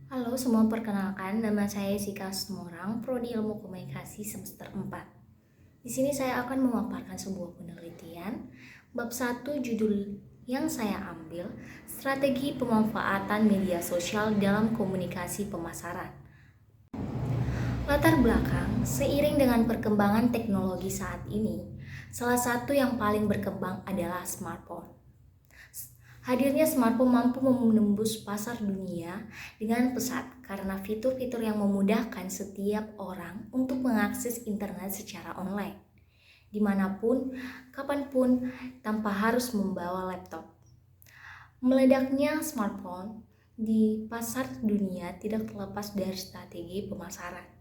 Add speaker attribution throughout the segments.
Speaker 1: Halo semua, perkenalkan nama saya Sika Sumorang, Prodi Ilmu Komunikasi semester 4. Di sini saya akan memaparkan sebuah penelitian bab 1 judul yang saya ambil, strategi pemanfaatan media sosial dalam komunikasi pemasaran. Latar belakang, seiring dengan perkembangan teknologi saat ini, salah satu yang paling berkembang adalah smartphone. Hadirnya smartphone mampu menembus pasar dunia dengan pesat karena fitur-fitur yang memudahkan setiap orang untuk mengakses internet secara online, dimanapun, kapanpun, tanpa harus membawa laptop. Meledaknya smartphone di pasar dunia tidak terlepas dari strategi pemasaran.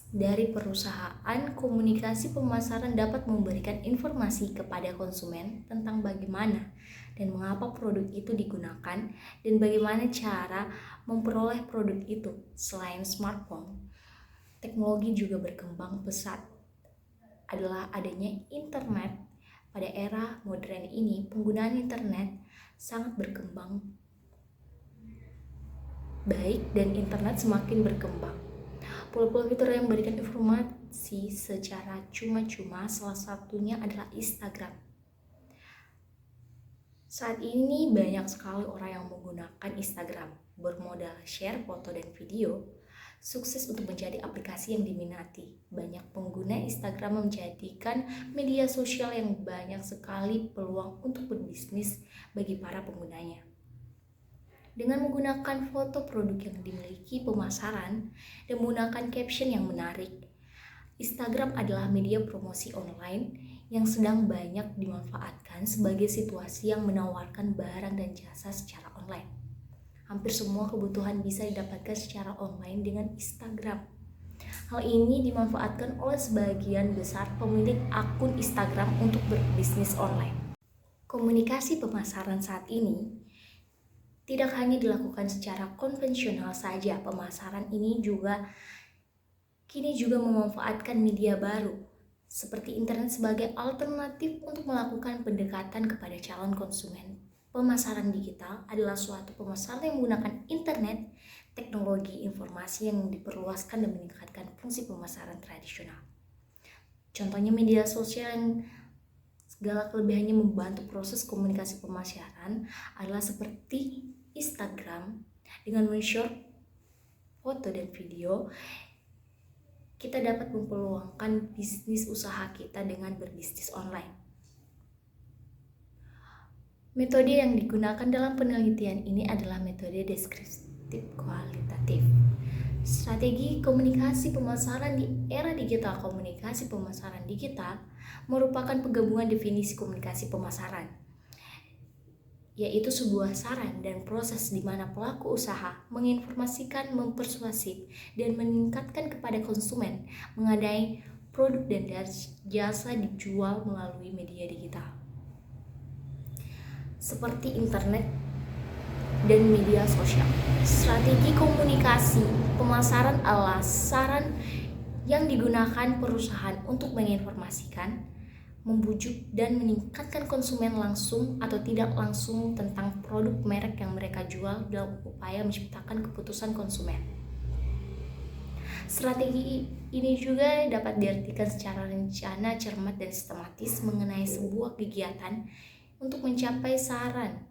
Speaker 1: Dari perusahaan komunikasi pemasaran dapat memberikan informasi kepada konsumen tentang bagaimana dan mengapa produk itu digunakan dan bagaimana cara memperoleh produk itu. Selain smartphone, teknologi juga berkembang pesat adalah adanya internet. Pada era modern ini, penggunaan internet sangat berkembang baik dan internet semakin berkembang. Pulau-pulau fitur yang memberikan informasi secara cuma-cuma, salah satunya adalah Instagram. Saat ini banyak sekali orang yang menggunakan Instagram, bermodal share foto dan video, sukses untuk menjadi aplikasi yang diminati. Banyak pengguna Instagram menjadikan media sosial yang banyak sekali peluang untuk berbisnis bagi para penggunanya. Dengan menggunakan foto produk yang dimiliki pemasaran dan menggunakan caption yang menarik, Instagram adalah media promosi online yang sedang banyak dimanfaatkan sebagai situasi yang menawarkan barang dan jasa secara online. Hampir semua kebutuhan bisa didapatkan secara online dengan Instagram. Hal ini dimanfaatkan oleh sebagian besar pemilik akun Instagram untuk berbisnis online. Komunikasi pemasaran saat ini tidak hanya dilakukan secara konvensional saja, pemasaran ini kini juga memanfaatkan media baru seperti internet sebagai alternatif untuk melakukan pendekatan kepada calon konsumen. Pemasaran digital adalah suatu pemasaran yang menggunakan internet, teknologi informasi yang diperluaskan dan meningkatkan fungsi pemasaran tradisional. Contohnya media sosial yang segala kelebihannya membantu proses komunikasi pemasaran adalah seperti Instagram. Dengan men-share foto dan video, kita dapat mempeluangkan bisnis usaha kita dengan berbisnis online. Metode yang digunakan dalam penelitian ini adalah metode deskriptif kualitatif. Strategi komunikasi pemasaran di era digital. Komunikasi pemasaran digital merupakan penggabungan definisi komunikasi pemasaran, yaitu sebuah saran dan proses di mana pelaku usaha menginformasikan, mempersuasif, dan meningkatkan kepada konsumen mengenai produk dan jasa dijual melalui media digital seperti internet dan media sosial. Strategi komunikasi pemasaran adalah saran yang digunakan perusahaan untuk menginformasikan, membujuk dan meningkatkan konsumen langsung atau tidak langsung tentang produk merek yang mereka jual dalam upaya menciptakan keputusan konsumen. Strategi ini juga dapat diartikan secara rencana, cermat, dan sistematis mengenai sebuah kegiatan untuk mencapai saran.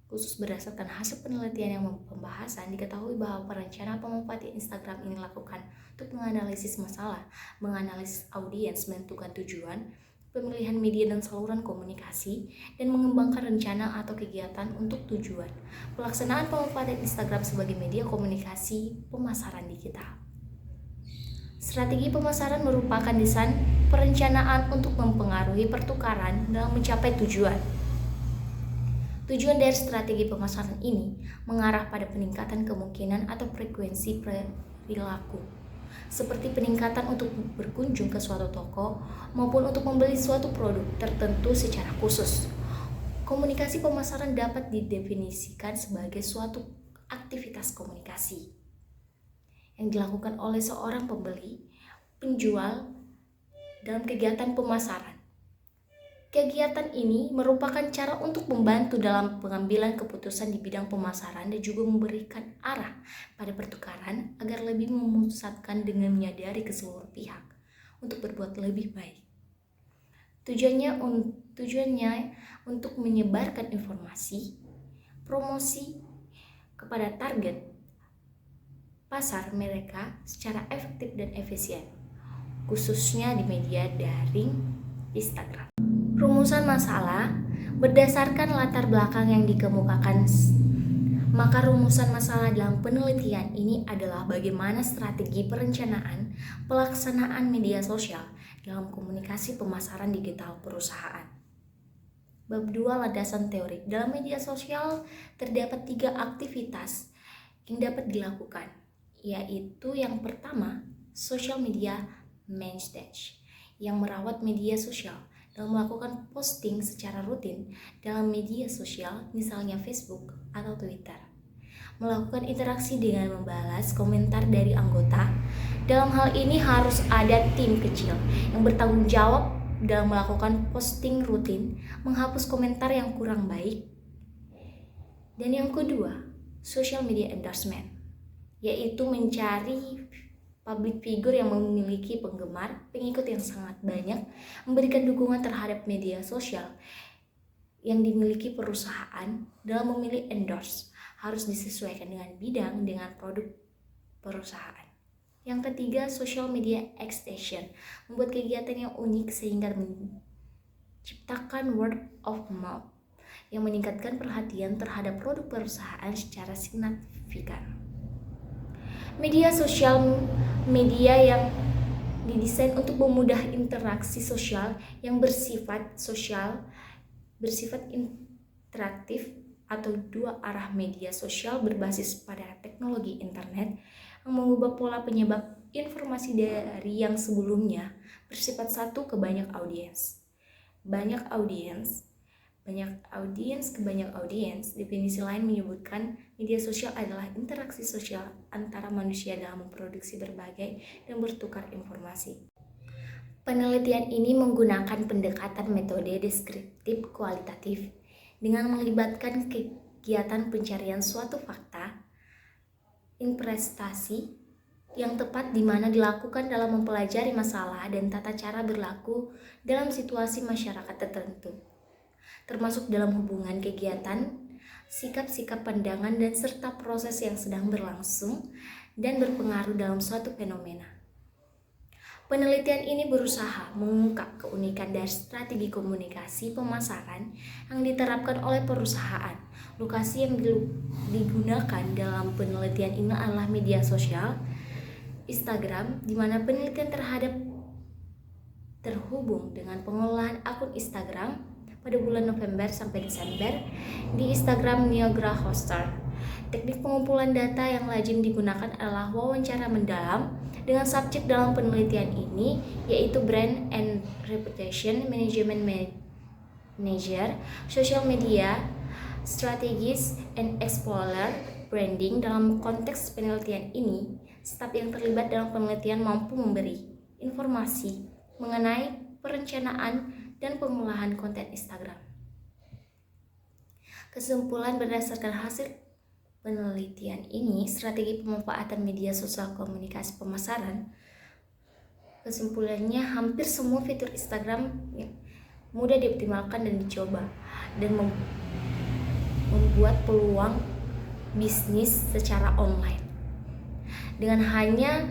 Speaker 1: Khusus berdasarkan hasil penelitian yang pembahasan, diketahui bahwa perencanaan pemanfaatan Instagram ini dilakukan untuk menganalisis masalah, menganalisis audiens, menentukan tujuan, pemilihan media dan saluran komunikasi, dan mengembangkan rencana atau kegiatan untuk tujuan. Pelaksanaan pemanfaatan Instagram sebagai media komunikasi pemasaran digital. Strategi pemasaran merupakan desain perencanaan untuk mempengaruhi pertukaran dalam mencapai tujuan. Tujuan dari strategi pemasaran ini mengarah pada peningkatan kemungkinan atau frekuensi perilaku, seperti peningkatan untuk berkunjung ke suatu toko maupun untuk membeli suatu produk tertentu secara khusus. Komunikasi pemasaran dapat didefinisikan sebagai suatu aktivitas komunikasi yang dilakukan oleh seorang pembeli, penjual dalam kegiatan pemasaran. Kegiatan ini merupakan cara untuk membantu dalam pengambilan keputusan di bidang pemasaran dan juga memberikan arah pada pertukaran agar lebih memusatkan dengan menyadari ke seluruh pihak untuk berbuat lebih baik. Tujuannya untuk menyebarkan informasi, promosi kepada target pasar mereka secara efektif dan efisien, khususnya di media daring Instagram. Rumusan masalah berdasarkan latar belakang yang dikemukakan. Maka rumusan masalah dalam penelitian ini adalah bagaimana strategi perencanaan pelaksanaan media sosial dalam komunikasi pemasaran digital perusahaan. Bab 2 landasan teori. Dalam media sosial terdapat 3 aktivitas yang dapat dilakukan, yaitu yang pertama, social media management, yang merawat media sosial dalam melakukan posting secara rutin dalam media sosial, misalnya Facebook atau Twitter. Melakukan interaksi dengan membalas komentar dari anggota. Dalam hal ini harus ada tim kecil yang bertanggung jawab dalam melakukan posting rutin, menghapus komentar yang kurang baik. Dan yang kedua, social media endorsement, yaitu mencari public figure yang memiliki penggemar, pengikut yang sangat banyak, memberikan dukungan terhadap media sosial yang dimiliki perusahaan dalam memilih endorse, harus disesuaikan dengan bidang dengan produk perusahaan. Yang ketiga, social media extension, membuat kegiatan yang unik sehingga menciptakan word of mouth yang meningkatkan perhatian terhadap produk perusahaan secara signifikan. Media sosial, media yang didesain untuk memudah interaksi sosial yang bersifat interaktif atau dua arah. Media sosial berbasis pada teknologi internet yang mengubah pola penyebab informasi dari yang sebelumnya bersifat satu ke banyak audiens. Banyak audiens ke banyak audiens. Definisi lain menyebutkan media sosial adalah interaksi sosial antara manusia dalam memproduksi berbagai dan bertukar informasi. Penelitian ini menggunakan pendekatan metode deskriptif kualitatif dengan melibatkan kegiatan pencarian suatu fakta, interpretasi yang tepat di mana dilakukan dalam mempelajari masalah dan tata cara berlaku dalam situasi masyarakat tertentu, termasuk dalam hubungan kegiatan, sikap-sikap pandangan, dan serta proses yang sedang berlangsung dan berpengaruh dalam suatu fenomena. Penelitian ini berusaha mengungkap keunikan dari strategi komunikasi pemasaran yang diterapkan oleh perusahaan. Lokasi yang digunakan dalam penelitian ini adalah media sosial Instagram, di mana penelitian terhubung dengan pengolahan akun Instagram pada bulan November sampai Desember di Instagram Niagara Hoster. Teknik pengumpulan data yang lazim digunakan adalah wawancara mendalam dengan subjek dalam penelitian ini, yaitu Brand and Reputation Management Manager, Social Media Strategies and Explorer Branding. Dalam konteks penelitian ini, staf yang terlibat dalam penelitian mampu memberi informasi mengenai perencanaan dan pengolahan konten Instagram. Kesimpulan berdasarkan hasil penelitian ini, strategi pemanfaatan media sosial komunikasi pemasaran, kesimpulannya hampir semua fitur Instagram mudah dioptimalkan dan dicoba dan membuat peluang bisnis secara online. Dengan hanya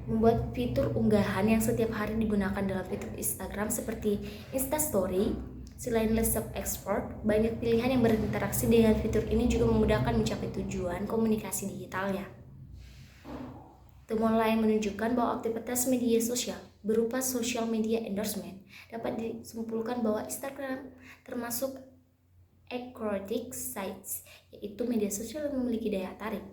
Speaker 1: membuat fitur unggahan yang setiap hari digunakan dalam fitur Instagram seperti Instastory, selain list of export, banyak pilihan yang berinteraksi dengan fitur ini juga memudahkan mencapai tujuan komunikasi digitalnya. Temuan lain menunjukkan bahwa aktivitas media sosial berupa social media endorsement dapat disimpulkan bahwa Instagram termasuk aquatic sites, yaitu media sosial yang memiliki daya tarik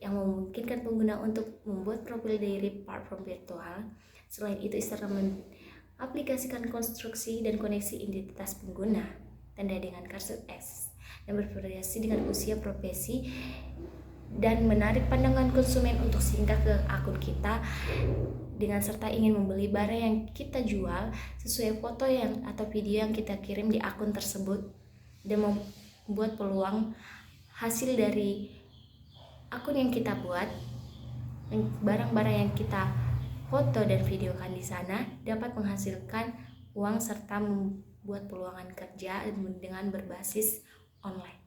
Speaker 1: yang memungkinkan pengguna untuk membuat profil dari platform virtual. Selain itu, Instagram mengaplikasikan konstruksi dan koneksi identitas pengguna, tanda dengan kartu X, dan bervariasi dengan usia, profesi, dan menarik pandangan konsumen untuk singgah ke akun kita dengan serta ingin membeli barang yang kita jual sesuai foto yang atau video yang kita kirim di akun tersebut, dan membuat peluang hasil dari akun yang kita buat, barang-barang yang kita foto dan videokan di sana dapat menghasilkan uang serta membuat peluangan kerja dengan berbasis online.